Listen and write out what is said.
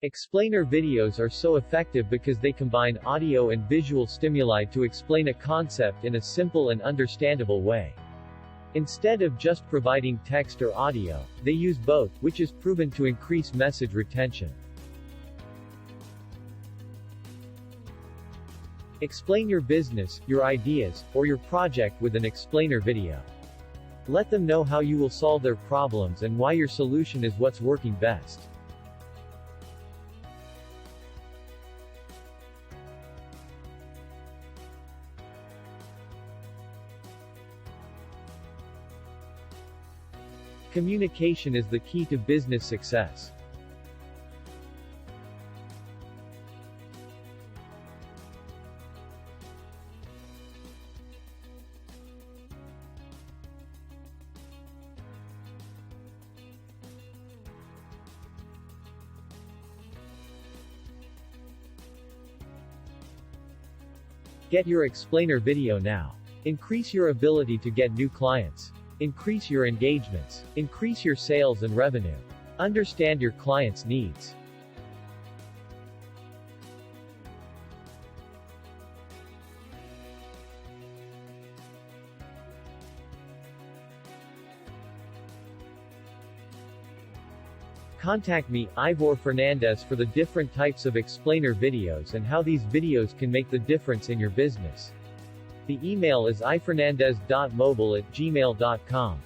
Explainer videos are so effective because they combine audio and visual stimuli to explain a concept in a simple and understandable way. Instead of just providing text or audio, they use both, which is proven to increase message retention. Explain your business, your ideas, or your project with an explainer video. Let them know how you will solve their problems and why your solution is what's working best. Communication is the key to business success. Get your explainer video now. Increase your ability to get new clients. Increase your engagements. Increase your sales and revenue. Understand your clients' needs. Contact me, Ivor Fernandez, for the different types of explainer videos and how these videos can make the difference in your business. The email is ifernandez.mobile@gmail.com.